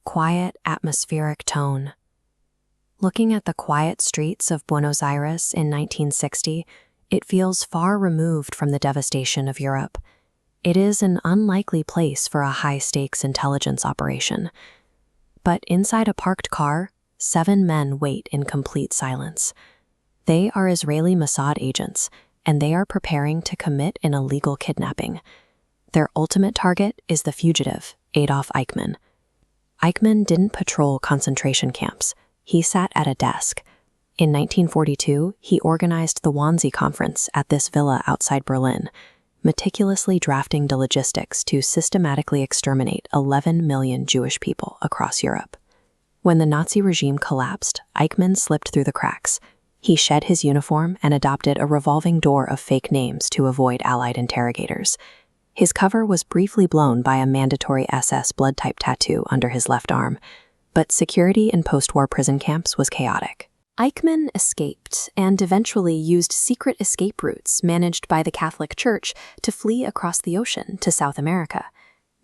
quiet, atmospheric tone. Looking at the quiet streets of Buenos Aires in 1960, it feels far removed from the devastation of Europe. It is an unlikely place for a high-stakes intelligence operation. But inside a parked car, 7 men wait in complete silence. They are Israeli Mossad agents, and they are preparing to commit an illegal kidnapping. Their ultimate target is the fugitive, Adolf Eichmann. Eichmann didn't patrol concentration camps. He sat at a desk. In 1942, he organized the Wannsee Conference at this villa outside Berlin, meticulously drafting the logistics to systematically exterminate 11 million Jewish people across Europe. When the Nazi regime collapsed, Eichmann slipped through the cracks. He shed his uniform and adopted a revolving door of fake names to avoid Allied interrogators. His cover was briefly blown by a mandatory SS blood-type tattoo under his left arm, but security in post-war prison camps was chaotic. Eichmann escaped and eventually used secret escape routes managed by the Catholic Church to flee across the ocean to South America.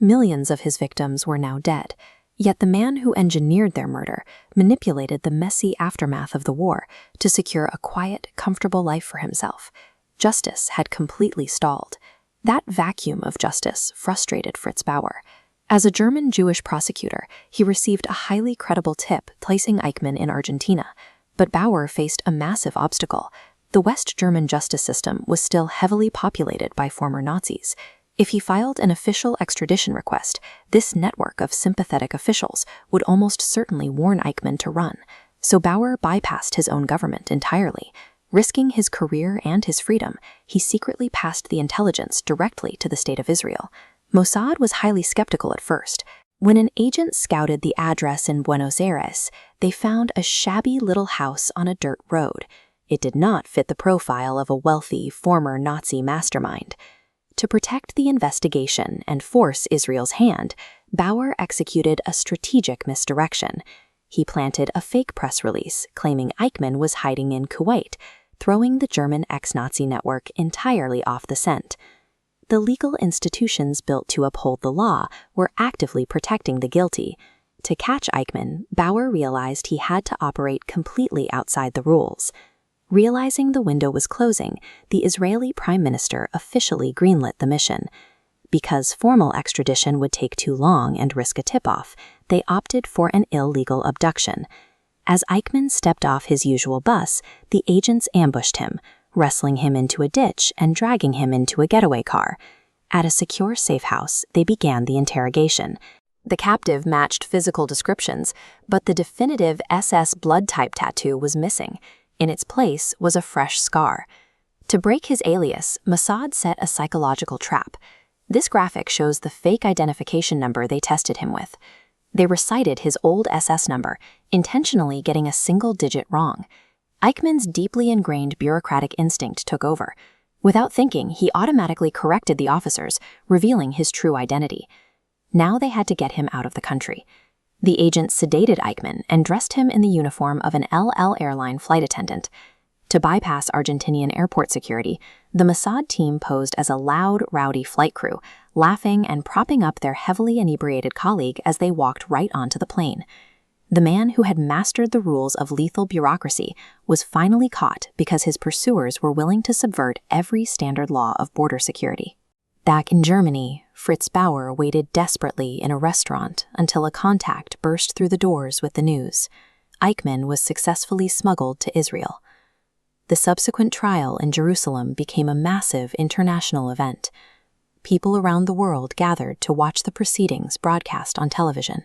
Millions of his victims were now dead, yet the man who engineered their murder manipulated the messy aftermath of the war to secure a quiet, comfortable life for himself. Justice had completely stalled. That vacuum of justice frustrated Fritz Bauer. As a German Jewish prosecutor, he received a highly credible tip placing Eichmann in Argentina. But Bauer faced a massive obstacle. The West German justice system was still heavily populated by former Nazis. If he filed an official extradition request, this network of sympathetic officials would almost certainly warn Eichmann to run. So Bauer bypassed his own government entirely. Risking his career and his freedom, he secretly passed the intelligence directly to the State of Israel. Mossad was highly skeptical at first. When an agent scouted the address in Buenos Aires, they found a shabby little house on a dirt road. It did not fit the profile of a wealthy, former Nazi mastermind. To protect the investigation and force Israel's hand, Bauer executed a strategic misdirection. He planted a fake press release claiming Eichmann was hiding in Kuwait, throwing the German ex-Nazi network entirely off the scent. The legal institutions built to uphold the law were actively protecting the guilty. To catch Eichmann, Bauer realized he had to operate completely outside the rules. Realizing the window was closing, the Israeli Prime Minister officially greenlit the mission. Because formal extradition would take too long and risk a tip-off, they opted for an illegal abduction. As Eichmann stepped off his usual bus, the agents ambushed him, wrestling him into a ditch and dragging him into a getaway car. At a secure safe house, they began the interrogation. The captive matched physical descriptions, but the definitive SS blood-type tattoo was missing. In its place was a fresh scar. To break his alias, Mossad set a psychological trap. This graphic shows the fake identification number they tested him with. They recited his old SS number, intentionally getting a single digit wrong. Eichmann's deeply ingrained bureaucratic instinct took over. Without thinking, he automatically corrected the officers, revealing his true identity. Now they had to get him out of the country. The agents sedated Eichmann and dressed him in the uniform of an LL airline flight attendant. To bypass Argentinian airport security, the Mossad team posed as a loud, rowdy flight crew, laughing and propping up their heavily inebriated colleague as they walked right onto the plane. The man who had mastered the rules of lethal bureaucracy was finally caught because his pursuers were willing to subvert every standard law of border security. Back in Germany, Fritz Bauer waited desperately in a restaurant until a contact burst through the doors with the news. Eichmann was successfully smuggled to Israel. The subsequent trial in Jerusalem became a massive international event. People around the world gathered to watch the proceedings broadcast on television.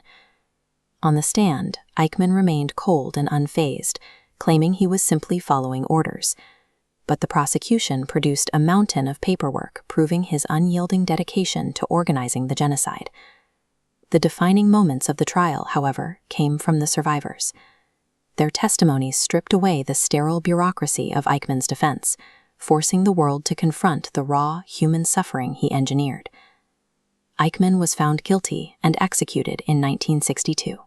On the stand, Eichmann remained cold and unfazed, claiming he was simply following orders. But the prosecution produced a mountain of paperwork proving his unyielding dedication to organizing the genocide. The defining moments of the trial, however, came from the survivors. Their testimonies stripped away the sterile bureaucracy of Eichmann's defense, forcing the world to confront the raw, human suffering he engineered. Eichmann was found guilty and executed in 1962.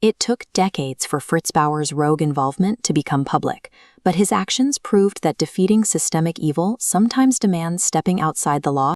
It took decades for Fritz Bauer's rogue involvement to become public, but his actions proved that defeating systemic evil sometimes demands stepping outside the law